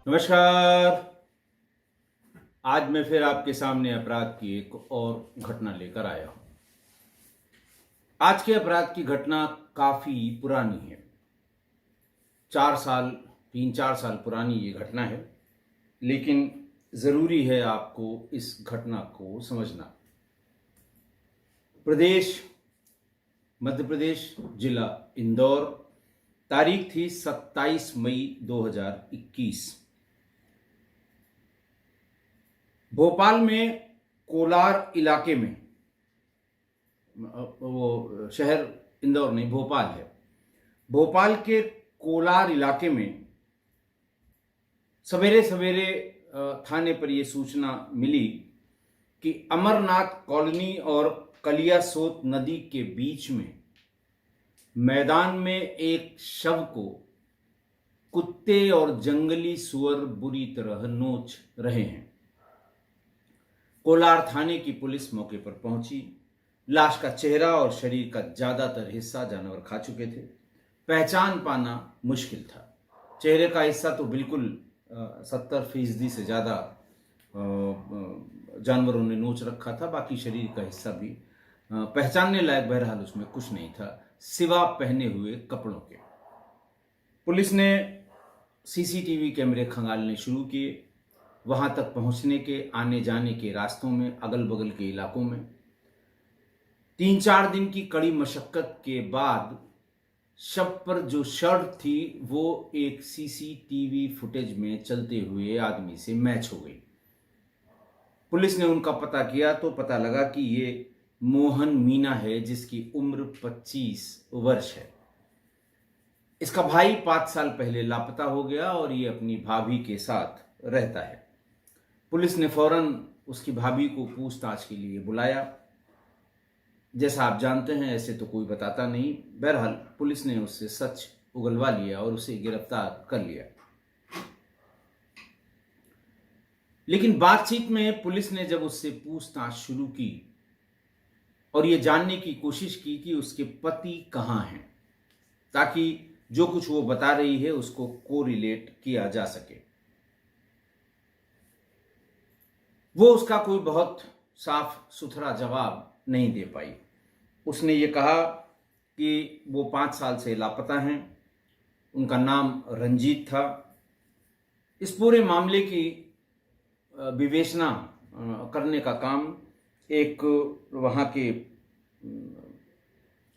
नमस्कार। आज मैं फिर आपके सामने अपराध की एक और घटना लेकर आया हूं। आज के अपराध की घटना काफी पुरानी है। 3-4 साल पुरानी ये घटना है, लेकिन जरूरी है आपको इस घटना को समझना। प्रदेश मध्य प्रदेश, जिला इंदौर, तारीख थी 27 मई 2021। भोपाल में कोलार इलाके में, वो शहर इंदौर नहीं भोपाल है, भोपाल के कोलार इलाके में सवेरे सवेरे थाने पर यह सूचना मिली कि अमरनाथ कॉलोनी और कलियासोत नदी के बीच में मैदान में एक शव को कुत्ते और जंगली सुअर बुरी तरह नोच रहे हैं। कोलार थाने की पुलिस मौके पर पहुंची। लाश का चेहरा और शरीर का ज्यादातर हिस्सा जानवर खा चुके थे। पहचान पाना मुश्किल था। चेहरे का हिस्सा तो बिल्कुल 70% से ज्यादा जानवरों ने नोच रखा था। बाकी शरीर का हिस्सा भी पहचानने लायक बहरहाल उसमें कुछ नहीं था, सिवा पहने हुए कपड़ों के। पुलिस ने सीसीटीवी कैमरे खंगालने शुरू किए। वहां तक पहुंचने के, आने जाने के रास्तों में, अगल बगल के इलाकों में 3-4 दिन की कड़ी मशक्कत के बाद शव पर जो शर्ट थी वो एक सीसीटीवी फुटेज में चलते हुए आदमी से मैच हो गई। पुलिस ने उनका पता किया तो पता लगा कि ये मोहन मीना है, जिसकी उम्र 25 वर्ष है। इसका भाई 5 साल पहले लापता हो गया और ये अपनी भाभी के साथ रहता है। पुलिस ने फौरन उसकी भाभी को पूछताछ के लिए बुलाया। जैसा आप जानते हैं, ऐसे तो कोई बताता नहीं। बहरहाल पुलिस ने उससे सच उगलवा लिया और उसे गिरफ्तार कर लिया। लेकिन बातचीत में पुलिस ने जब उससे पूछताछ शुरू की और ये जानने की कोशिश की कि उसके पति कहाँ हैं, ताकि जो कुछ वो बता रही है उसको कोरिलेट किया जा सके, वो उसका कोई बहुत साफ सुथरा जवाब नहीं दे पाई। उसने ये कहा कि वो 5 साल से लापता हैं, उनका नाम रंजीत था। इस पूरे मामले की विवेचना करने का काम एक वहाँ के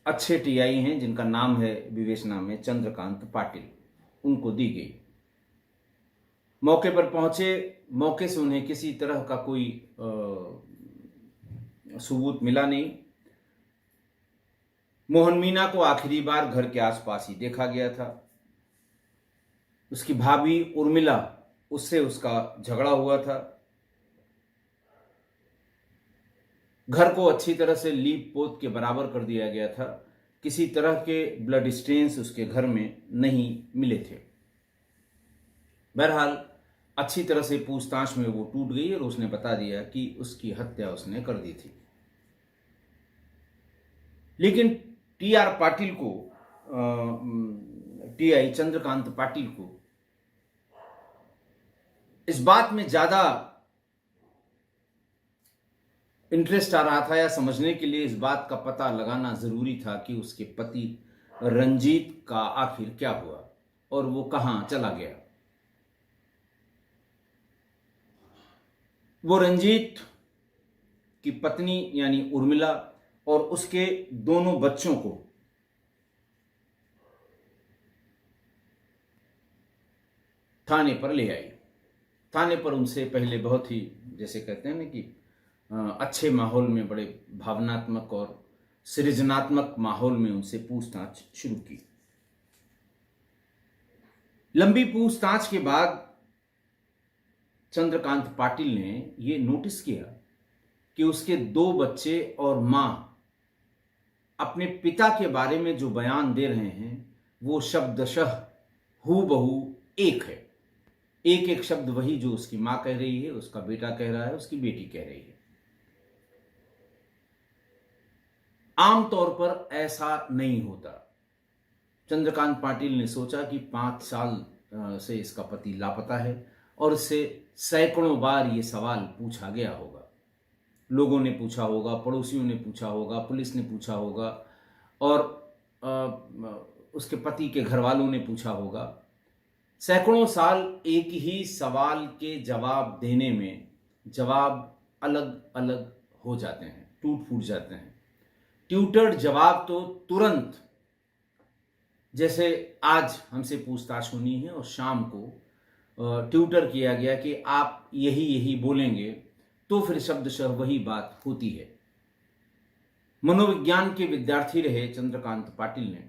अच्छे टीआई हैं, जिनका नाम है विवेचना में चंद्रकांत पाटिल, उनको दी गई। मौके पर पहुंचे। मौके से उन्हें किसी तरह का कोई सबूत मिला नहीं। मोहन मीना को आखिरी बार घर के आसपास ही देखा गया था। उसकी भाभी उर्मिला, उससे उसका झगड़ा हुआ था। घर को अच्छी तरह से लीप पोत के बराबर कर दिया गया था। किसी तरह के ब्लड स्टेन्स उसके घर में नहीं मिले थे। बहरहाल अच्छी तरह से पूछताछ में वो टूट गई और उसने बता दिया कि उसकी हत्या उसने कर दी थी। लेकिन टीआर पाटिल को, टीआई चंद्रकांत पाटिल को इस बात में ज्यादा इंटरेस्ट आ रहा था, या समझने के लिए इस बात का पता लगाना जरूरी था कि उसके पति रंजीत का आखिर क्या हुआ और वो कहां चला गया। वो रंजीत की पत्नी यानी उर्मिला और उसके दोनों बच्चों को थाने पर ले आई। थाने पर उनसे पहले बहुत ही, जैसे कहते हैं ना कि अच्छे माहौल में, बड़े भावनात्मक और सृजनात्मक माहौल में उनसे पूछताछ शुरू की। लंबी पूछताछ के बाद चंद्रकांत पाटिल ने यह नोटिस किया कि उसके 2 बच्चे और मां अपने पिता के बारे में जो बयान दे रहे हैं वो शब्दशः हूबहू एक है। एक एक शब्द वही जो उसकी मां कह रही है, उसका बेटा कह रहा है, उसकी बेटी कह रही है। आमतौर पर ऐसा नहीं होता। चंद्रकांत पाटिल ने सोचा कि 5 साल से इसका पति लापता है और उससे सैकड़ों बार ये सवाल पूछा गया होगा। लोगों ने पूछा होगा, पड़ोसियों ने पूछा होगा, पुलिस ने पूछा होगा और उसके पति के घर वालों ने पूछा होगा। सैकड़ों साल एक ही सवाल के जवाब देने में जवाब अलग अलग हो जाते हैं, टूट फूट जाते हैं। ट्यूटर्ड जवाब तो तुरंत, जैसे आज हमसे पूछताछ होनी है और शाम को ट्यूटर किया गया कि आप यही यही बोलेंगे, तो फिर शब्दशः वही बात होती है। मनोविज्ञान के विद्यार्थी रहे चंद्रकांत पाटिल ने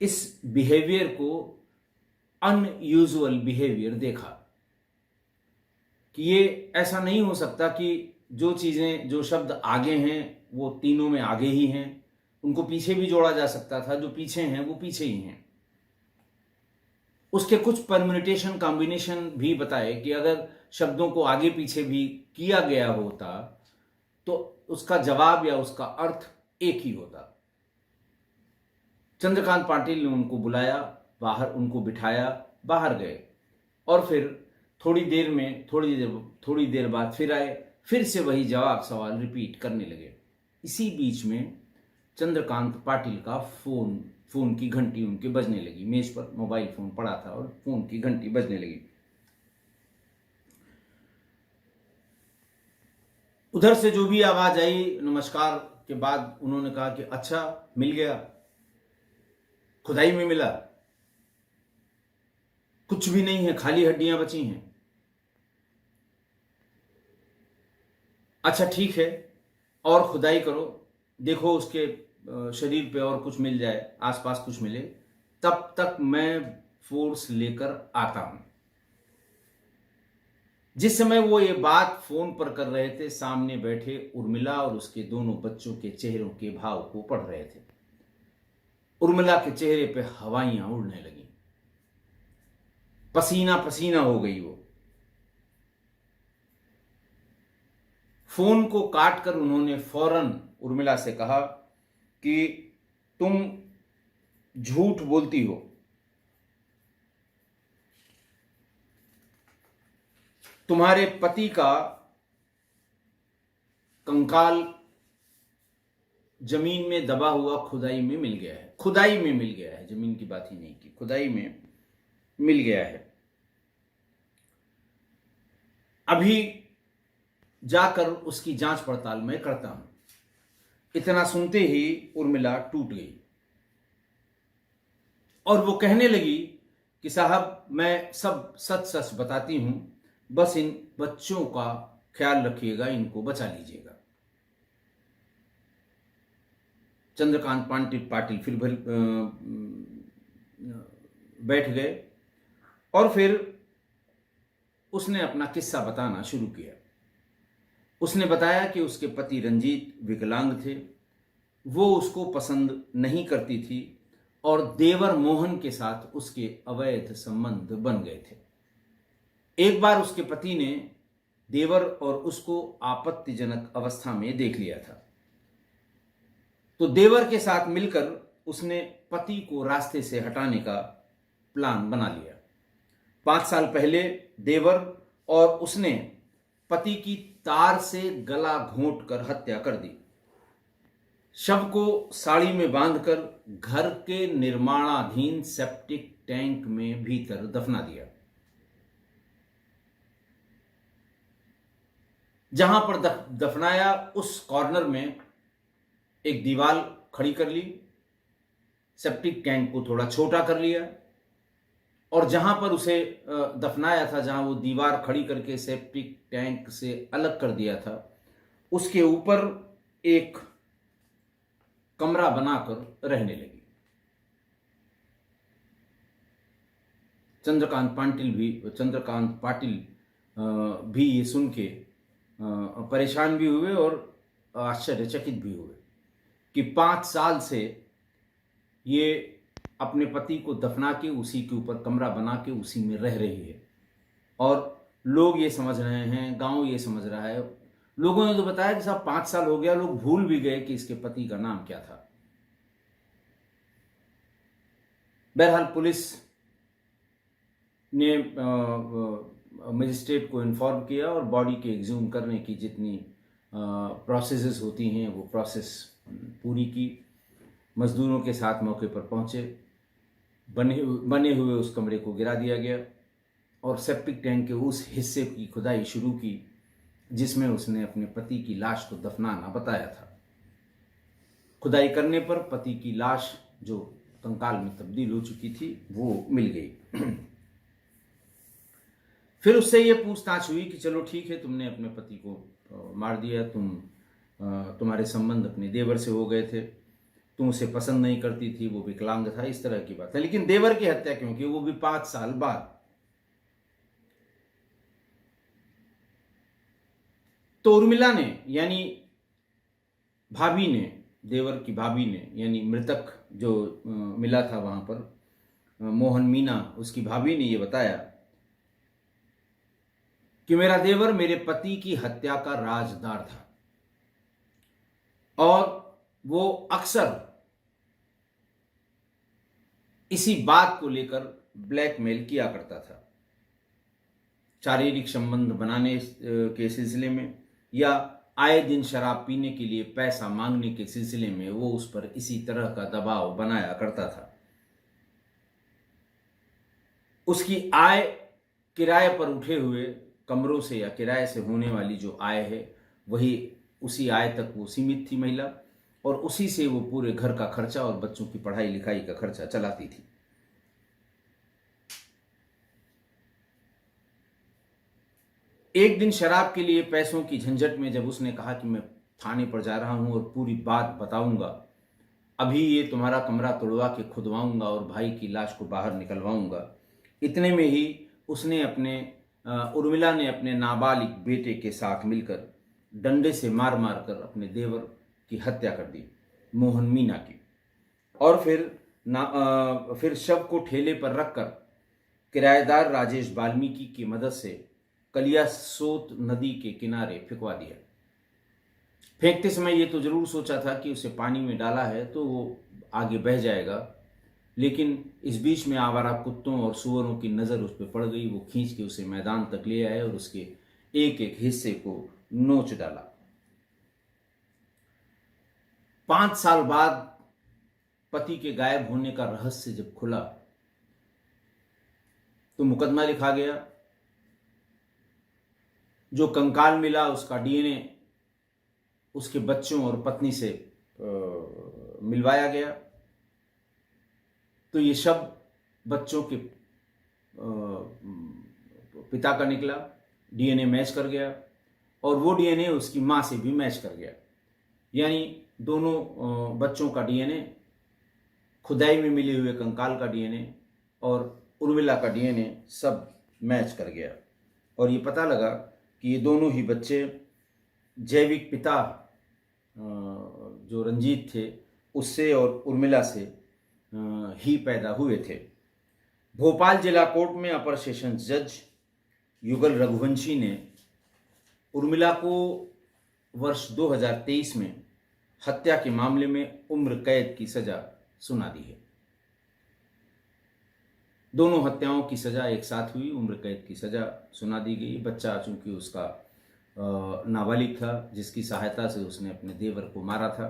इस बिहेवियर को अनयूजुअल बिहेवियर देखा कि ये ऐसा नहीं हो सकता कि जो चीज़ें, जो शब्द आगे हैं वो तीनों में आगे ही हैं, उनको पीछे भी जोड़ा जा सकता था, जो पीछे हैं वो पीछे ही हैं। उसके कुछ परम्यूटेशन कॉम्बिनेशन भी बताए कि अगर शब्दों को आगे पीछे भी किया गया होता तो उसका जवाब या उसका अर्थ एक ही होता। चंद्रकांत पाटिल ने उनको बुलाया बाहर, उनको बिठाया, बाहर गए और फिर थोड़ी देर बाद फिर आए, फिर से वही जवाब सवाल रिपीट करने लगे। इसी बीच में चंद्रकांत पाटिल का फोन की घंटी उनके बजने लगी। मेज पर मोबाइल फोन पड़ा था और फोन की घंटी बजने लगी। उधर से जो भी आवाज आई, नमस्कार के बाद उन्होंने कहा कि अच्छा मिल गया, खुदाई में मिला, कुछ भी नहीं है, खाली हड्डियां बची हैं। अच्छा ठीक है, और खुदाई करो, देखो उसके शरीर पे और कुछ मिल जाए, आसपास कुछ मिले, तब तक मैं फोर्स लेकर आता हूं। जिस समय वो ये बात फोन पर कर रहे थे, सामने बैठे उर्मिला और उसके दोनों बच्चों के चेहरों के भाव को पढ़ रहे थे। उर्मिला के चेहरे पे हवाइयां उड़ने लगी, पसीना पसीना हो गई वो। फोन को काटकर उन्होंने फौरन उर्मिला से कहा कि तुम झूठ बोलती हो, तुम्हारे पति का कंकाल जमीन में दबा हुआ खुदाई में मिल गया है। खुदाई में मिल गया है, जमीन की बात ही नहीं की, खुदाई में मिल गया है। अभी जाकर उसकी जांच पड़ताल मैं करता हूं। इतना सुनते ही उर्मिला टूट गई और वो कहने लगी कि साहब मैं सब सच सच बताती हूं, बस इन बच्चों का ख्याल रखिएगा, इनको बचा लीजिएगा। चंद्रकांत पाटिल फिर बैठ गए और फिर उसने अपना किस्सा बताना शुरू किया। उसने बताया कि उसके पति रंजीत विकलांग थे, वो उसको पसंद नहीं करती थी और देवर मोहन के साथ उसके अवैध संबंध बन गए थे। एक बार उसके पति ने देवर और उसको आपत्तिजनक अवस्था में देख लिया था, तो देवर के साथ मिलकर उसने पति को रास्ते से हटाने का प्लान बना लिया। 5 साल पहले देवर और उसने पति की तार से गला घोंटकर हत्या कर दी। शव को साड़ी में बांधकर घर के निर्माणाधीन सेप्टिक टैंक में भीतर दफना दिया। जहां पर दफनाया उस कॉर्नर में एक दीवार खड़ी कर ली, सेप्टिक टैंक को थोड़ा छोटा कर लिया और जहां पर उसे दफनाया था, जहां वो दीवार खड़ी करके सेप्टिक टैंक से अलग कर दिया था, उसके ऊपर एक कमरा बनाकर रहने लगी। चंद्रकांत पाटिल भी ये सुन के परेशान भी हुए और आश्चर्यचकित भी हुए कि 5 साल से ये अपने पति को दफना के उसी के ऊपर कमरा बना के उसी में रह रही है और लोग ये समझ रहे हैं, गांव ये समझ रहा है। लोगों ने तो बताया कि साहब 5 साल हो गया, लोग भूल भी गए कि इसके पति का नाम क्या था। बहरहाल पुलिस ने मजिस्ट्रेट को इन्फॉर्म किया और बॉडी के एक्सह्यूम करने की जितनी प्रोसेसेस होती हैं वो प्रोसेस पूरी की। मज़दूरों के साथ मौके पर पहुंचे, बने हुए उस कमरे को गिरा दिया गया और सेप्टिक टैंक के उस हिस्से की खुदाई शुरू की जिसमें उसने अपने पति की लाश को दफनाना बताया था। खुदाई करने पर पति की लाश जो कंकाल में तब्दील हो चुकी थी वो मिल गई। फिर उससे ये पूछताछ हुई कि चलो ठीक है, तुमने अपने पति को मार दिया, तुम्हारे संबंध अपने देवर से हो गए थे, तुम उसे पसंद नहीं करती थी, वो विकलांग था, इस तरह की बात है, लेकिन देवर की हत्या क्यों की, वो भी 5 साल बाद। तो उर्मिला ने यानी भाभी ने, देवर की भाभी ने, यानी मृतक जो मिला था वहां पर, मोहन मीना, उसकी भाभी ने ये बताया कि मेरा देवर मेरे पति की हत्या का राजदार था और वो अक्सर इसी बात को लेकर ब्लैकमेल किया करता था, शारीरिक संबंध बनाने के सिलसिले में या आए दिन शराब पीने के लिए पैसा मांगने के सिलसिले में वो उस पर इसी तरह का दबाव बनाया करता था। उसकी आय किराए पर उठे हुए कमरों से या किराए से होने वाली जो आय है वही, उसी आय तक वो सीमित थी महिला, और उसी से वो पूरे घर का खर्चा और बच्चों की पढ़ाई लिखाई का खर्चा चलाती थी। एक दिन शराब के लिए पैसों की झंझट में जब उसने कहा कि मैं थाने पर जा रहा हूं और पूरी बात बताऊंगा, अभी ये तुम्हारा कमरा तोड़वा के खुदवाऊंगा और भाई की लाश को बाहर निकलवाऊंगा, इतने में ही उसने उर्मिला ने अपने नाबालिग बेटे के साथ मिलकर डंडे से मार मार कर अपने देवर की हत्या कर दी, मोहन मीना की। और फिर शव को ठेले पर रखकर किराएदार राजेश वाल्मीकि की मदद से कलियासोत नदी के किनारे फेंकवा दिया। फेंकते समय ये तो जरूर सोचा था कि उसे पानी में डाला है तो वो आगे बह जाएगा, लेकिन इस बीच में आवारा कुत्तों और सुअरों की नज़र उस पर पड़ गई। वो खींच के उसे मैदान तक ले आए और उसके एक एक हिस्से को नोच डाला। 5 साल बाद पति के गायब होने का रहस्य जब खुला तो मुकदमा लिखा गया। जो कंकाल मिला उसका डीएनए उसके बच्चों और पत्नी से मिलवाया गया, तो ये शव बच्चों के पिता का निकला, डीएनए मैच कर गया और वो डीएनए उसकी मां से भी मैच कर गया, यानी दोनों बच्चों का डीएनए, खुदाई में मिले हुए कंकाल का डीएनए और उर्मिला का डीएनए सब मैच कर गया। और ये पता लगा कि ये दोनों ही बच्चे जैविक पिता जो रंजीत थे उससे और उर्मिला से ही पैदा हुए थे। भोपाल जिला कोर्ट में अपर सेशन जज युगल रघुवंशी ने उर्मिला को वर्ष 2023 में हत्या के मामले में उम्र कैद की सजा सुना दी है। दोनों हत्याओं की सजा एक साथ हुई, उम्र कैद की सजा सुना दी गई। बच्चा चूंकि उसका नाबालिग था जिसकी सहायता से उसने अपने देवर को मारा था,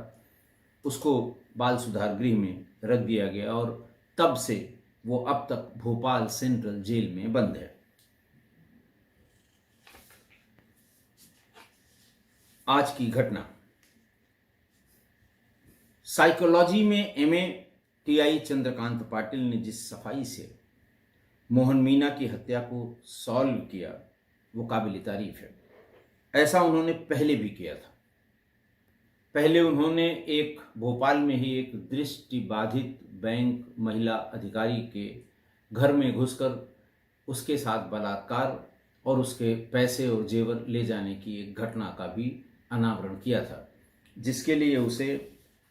उसको बाल सुधार गृह में रख दिया गया और तब से वो अब तक भोपाल सेंट्रल जेल में बंद है। आज की घटना, साइकोलॉजी में एमए टीआई चंद्रकांत पाटिल ने जिस सफाई से मोहन मीना की हत्या को सॉल्व किया वो काबिल तारीफ है। ऐसा उन्होंने पहले भी किया था। पहले उन्होंने भोपाल में ही एक दृष्टिबाधित बैंक महिला अधिकारी के घर में घुसकर उसके साथ बलात्कार और उसके पैसे और जेवर ले जाने की एक घटना का भी अनावरण किया था, जिसके लिए उसे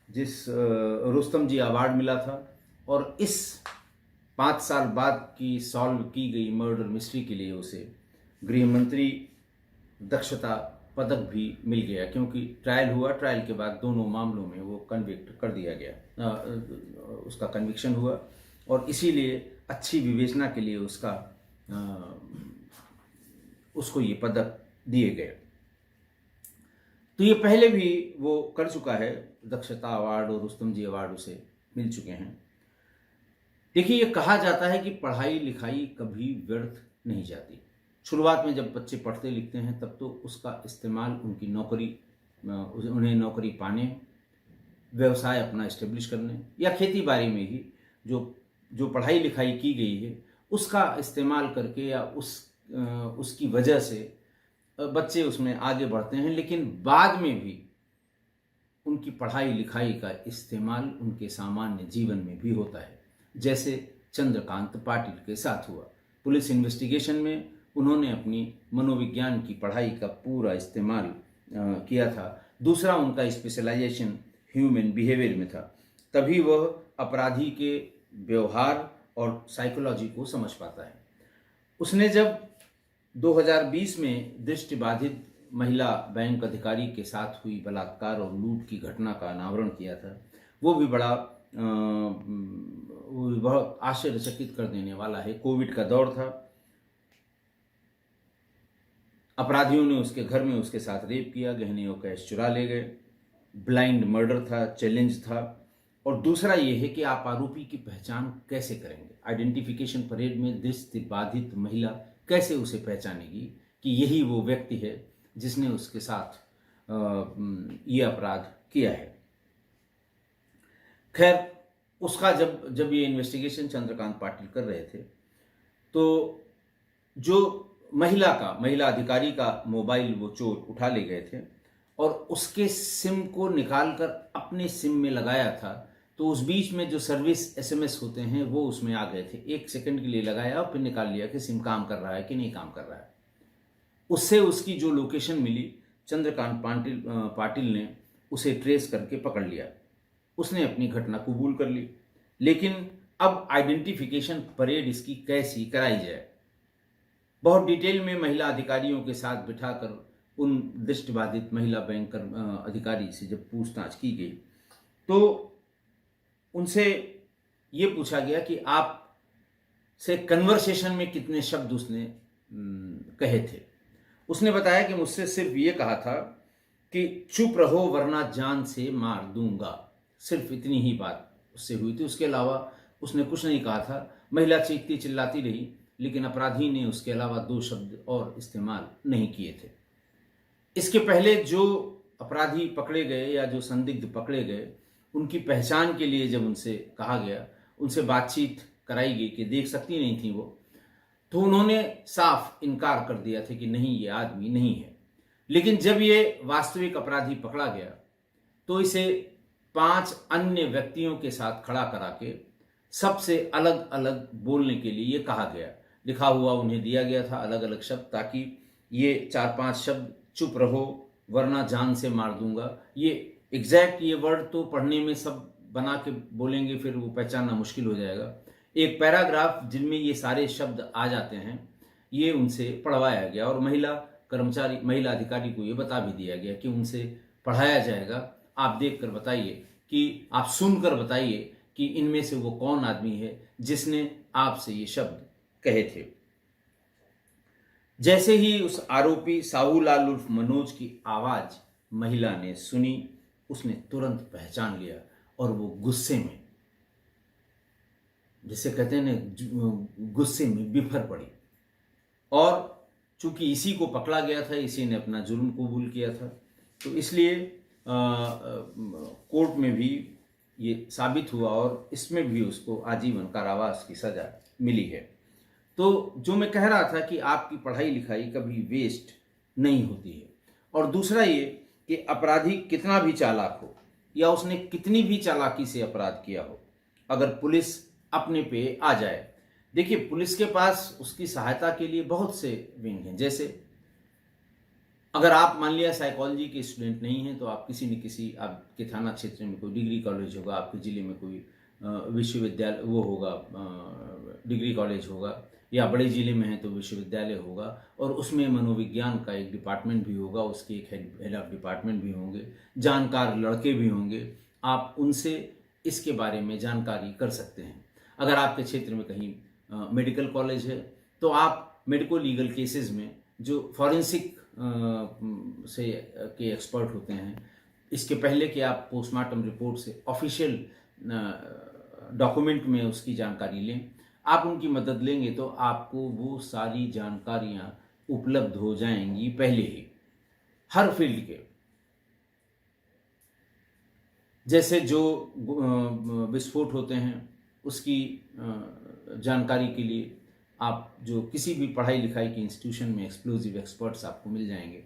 रुस्तम जी अवार्ड मिला था। और इस 5 साल बाद की सॉल्व की गई मर्डर मिस्ट्री के लिए उसे गृह मंत्री दक्षता पदक भी मिल गया, क्योंकि ट्रायल हुआ, ट्रायल के बाद दोनों मामलों में वो कन्विक्ट कर दिया गया, उसका कन्विक्शन हुआ और इसीलिए अच्छी विवेचना के लिए उसका उसको ये पदक दिए गए। तो ये पहले भी वो कर चुका है, दक्षता अवार्ड और रुस्तम जी अवार्ड उसे मिल चुके हैं। देखिए, ये कहा जाता है कि पढ़ाई लिखाई कभी व्यर्थ नहीं जाती। शुरुआत में जब बच्चे पढ़ते लिखते हैं तब तो उसका इस्तेमाल उनकी नौकरी, उन्हें नौकरी पाने, व्यवसाय अपना इस्टेब्लिश करने या खेती बाड़ी में ही जो जो पढ़ाई लिखाई की गई है उसका इस्तेमाल करके या उसकी वजह से बच्चे उसमें आगे बढ़ते हैं। लेकिन बाद में भी उनकी पढ़ाई लिखाई का इस्तेमाल उनके सामान्य जीवन में भी होता है, जैसे चंद्रकांत पाटिल के साथ हुआ। पुलिस इन्वेस्टिगेशन में उन्होंने अपनी मनोविज्ञान की पढ़ाई का पूरा इस्तेमाल किया था। दूसरा, उनका स्पेशलाइजेशन ह्यूमन बिहेवियर में था, तभी वह अपराधी के व्यवहार और साइकोलॉजी को समझ पाता है। उसने जब 2020 में दृष्टिबाधित महिला बैंक अधिकारी के साथ हुई बलात्कार और लूट की घटना का अनावरण किया था, वो भी बहुत आश्चर्यचकित कर देने वाला है। कोविड का दौर था, अपराधियों ने उसके घर में उसके साथ रेप किया, गहने और कैश चुरा ले गए, ब्लाइंड मर्डर था, चैलेंज था। और दूसरा ये है कि आप आरोपी की पहचान कैसे करेंगे। आइडेंटिफिकेशन परेड में दृष्टिबाधित महिला कैसे उसे पहचानेगी कि यही वो व्यक्ति है जिसने उसके साथ ये अपराध किया है। खैर, उसका जब ये इन्वेस्टिगेशन चंद्रकांत पाटिल कर रहे थे तो जो महिला अधिकारी का मोबाइल वो चोर उठा ले गए थे और उसके सिम को निकालकर अपने सिम में लगाया था। तो उस बीच में जो सर्विस एसएमएस होते हैं वो उसमें आ गए थे। 1 सेकंड के लिए लगाया और फिर निकाल लिया कि सिम काम कर रहा है कि नहीं काम कर रहा है। उससे उसकी जो लोकेशन मिली, चंद्रकांत पाटिल ने उसे ट्रेस करके पकड़ लिया। उसने अपनी घटना कबूल कर ली। लेकिन अब आइडेंटिफिकेशन परेड इसकी कैसी कराई जाए। बहुत डिटेल में महिला अधिकारियों के साथ बिठाकर उन दृष्टिबाधित महिला बैंक अधिकारी से जब पूछताछ की गई तो उनसे ये पूछा गया कि आप से कन्वर्सेशन में कितने शब्द उसने कहे थे। उसने बताया कि मुझसे सिर्फ ये कहा था कि चुप रहो वरना जान से मार दूंगा। सिर्फ इतनी ही बात उससे हुई थी, उसके अलावा उसने कुछ नहीं कहा था। महिला चीखती चिल्लाती रही, लेकिन अपराधी ने उसके अलावा 2 शब्द और इस्तेमाल नहीं किए थे। इसके पहले जो अपराधी पकड़े गए या जो संदिग्ध पकड़े गए, उनकी पहचान के लिए जब उनसे कहा गया, उनसे बातचीत कराई गई कि देख सकती नहीं थी वो, तो उन्होंने साफ इनकार कर दिया था कि नहीं, ये आदमी नहीं है। लेकिन जब ये वास्तविक अपराधी पकड़ा गया तो इसे 5 अन्य व्यक्तियों के साथ खड़ा करा के सबसे अलग अलग बोलने के लिए ये कहा गया। लिखा हुआ उन्हें दिया गया था अलग अलग शब्द, ताकि ये 4-5 शब्द, चुप रहो वरना जान से मार दूंगा, ये एग्जैक्ट ये वर्ड तो पढ़ने में सब बना के बोलेंगे, फिर वो पहचानना मुश्किल हो जाएगा। एक पैराग्राफ जिनमें ये सारे शब्द आ जाते हैं, ये उनसे पढ़वाया गया और महिला अधिकारी को ये बता भी दिया गया कि उनसे पढ़ाया जाएगा। आप देखकर बताइए, कि आप सुनकर बताइए कि इनमें से वो कौन आदमी है जिसने आपसे ये शब्द कहे थे। जैसे ही उस आरोपी साहूलाल उर्फ मनोज की आवाज महिला ने सुनी, उसने तुरंत पहचान लिया और वो गुस्से में, जिसे कहते हैं ना, गुस्से में बिफर पड़ी। और चूंकि इसी को पकड़ा गया था, इसी ने अपना जुर्म कबूल किया था, तो इसलिए कोर्ट में भी ये साबित हुआ और इसमें भी उसको आजीवन कारावास की सजा मिली है। तो जो मैं कह रहा था कि आपकी पढ़ाई लिखाई कभी वेस्ट नहीं होती है। और दूसरा ये कि अपराधी कितना भी चालाक हो या उसने कितनी भी चालाकी से अपराध किया हो, अगर पुलिस अपने पे आ जाए, देखिए पुलिस के पास उसकी सहायता के लिए बहुत से विंग हैं। जैसे अगर आप मान लिया साइकोलॉजी के स्टूडेंट नहीं हैं, तो आप किसी न किसी, आपके थाना क्षेत्र में कोई डिग्री कॉलेज होगा, आपके ज़िले में कोई विश्वविद्यालय वो होगा, डिग्री कॉलेज होगा, या बड़े ज़िले में है तो विश्वविद्यालय होगा, और उसमें मनोविज्ञान का एक डिपार्टमेंट भी होगा, उसके एक हेड ऑफ डिपार्टमेंट भी होंगे, जानकार लड़के भी होंगे। आप उनसे इसके बारे में जानकारी कर सकते हैं। अगर आपके क्षेत्र में कहीं मेडिकल कॉलेज है तो आप मेडिको लीगल केसेस में जो फॉरेंसिक से के एक्सपर्ट होते हैं, इसके पहले कि आप पोस्टमार्टम रिपोर्ट से ऑफिशियल डॉक्यूमेंट में उसकी जानकारी लें, आप उनकी मदद लेंगे तो आपको वो सारी जानकारियाँ उपलब्ध हो जाएंगी पहले ही, हर फील्ड के। जैसे जो विस्फोट होते हैं उसकी जानकारी के लिए आप जो किसी भी पढ़ाई लिखाई के इंस्टीट्यूशन में एक्सप्लोजिव एक्सपर्ट्स आपको मिल जाएंगे,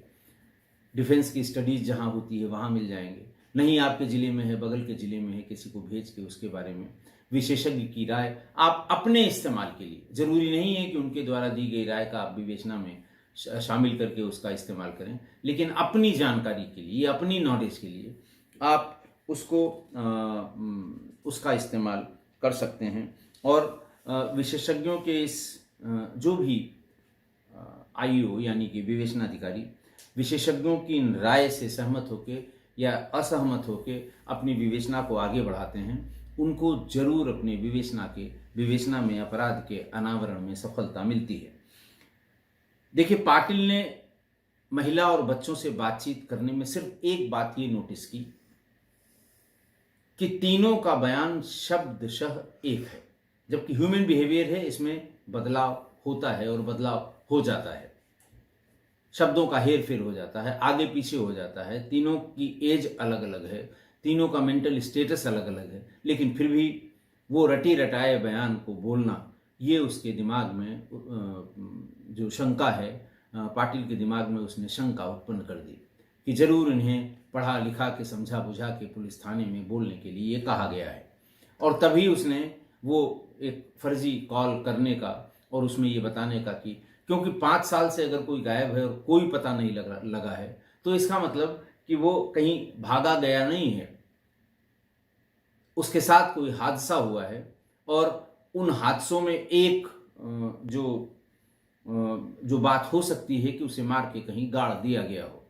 डिफेंस की स्टडीज़ जहाँ होती है वहाँ मिल जाएंगे। नहीं आपके ज़िले में है, बगल के ज़िले में है, किसी को भेज के उसके बारे में विशेषज्ञ की राय आप अपने इस्तेमाल के लिए, ज़रूरी नहीं है कि उनके द्वारा दी गई राय का आप विवेचना में शामिल करके उसका इस्तेमाल करें, लेकिन अपनी जानकारी के लिए, अपनी नॉलेज के लिए आप उसको उसका इस्तेमाल कर सकते हैं। और विशेषज्ञों के इस जो भी आईओ यानी कि विवेचनाधिकारी विशेषज्ञों की इन राय से सहमत होकर या असहमत होकर अपनी विवेचना को आगे बढ़ाते हैं, उनको जरूर अपने विवेचना में अपराध के अनावरण में सफलता मिलती है। देखिए, पाटिल ने महिला और बच्चों से बातचीत करने में सिर्फ एक बात ये नोटिस की कि तीनों का बयान शब्दशः एक है, जबकि ह्यूमन बिहेवियर है, इसमें बदलाव होता है और बदलाव हो जाता है, शब्दों का हेर फेर हो जाता है, आगे पीछे हो जाता है, तीनों की एज अलग अलग है, तीनों का मेंटल स्टेटस अलग अलग है, लेकिन फिर भी वो रटी रटाए बयान को बोलना, ये उसके दिमाग में जो शंका है, पाटिल के दिमाग में उसने शंका उत्पन्न कर दी कि जरूर इन्हें पढ़ा लिखा के समझा बुझा के पुलिस थाने में बोलने के लिए कहा गया है। और तभी उसने वो एक फर्जी कॉल करने का और उसमें ये बताने का कि क्योंकि 5 साल से अगर कोई गायब है और कोई पता नहीं लगा है तो इसका मतलब कि वो कहीं भागा गया नहीं है, उसके साथ कोई हादसा हुआ है और उन हादसों में एक जो बात हो सकती है कि उसे मार के कहीं गाड़ दिया गया हो।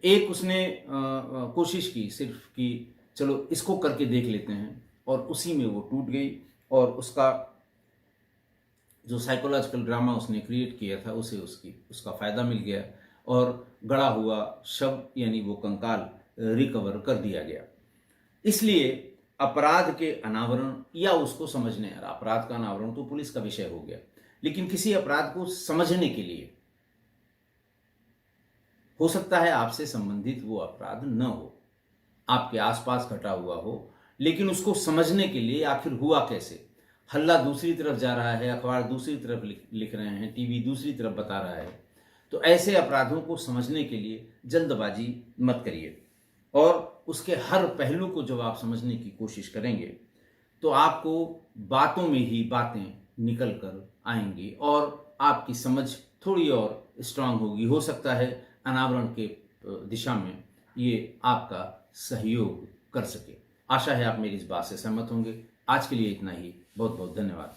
एक उसने कोशिश की सिर्फ कि चलो इसको करके देख लेते हैं, और उसी में वो टूट गई और उसका जो साइकोलॉजिकल ड्रामा उसने क्रिएट किया था उसे उसका फ़ायदा मिल गया और गड़ा हुआ शव यानी वो कंकाल रिकवर कर दिया गया। इसलिए अपराध के अनावरण या उसको समझने, अपराध का अनावरण तो पुलिस का विषय हो गया, लेकिन किसी अपराध को समझने के लिए हो सकता है आपसे संबंधित वो अपराध न हो, आपके आसपास घटा हुआ हो, लेकिन उसको समझने के लिए आखिर हुआ कैसे, हल्ला दूसरी तरफ जा रहा है, अखबार दूसरी तरफ लिख रहे हैं, टीवी दूसरी तरफ बता रहा है, तो ऐसे अपराधों को समझने के लिए जल्दबाजी मत करिए और उसके हर पहलू को जब आप समझने की कोशिश करेंगे तो आपको बातों में ही बातें निकल कर आएंगी और आपकी समझ थोड़ी और स्ट्रांग होगी। हो सकता है अनावरण के दिशा में ये आपका सहयोग कर सके। आशा है आप मेरी इस बात से सहमत होंगे। आज के लिए इतना ही। बहुत बहुत धन्यवाद।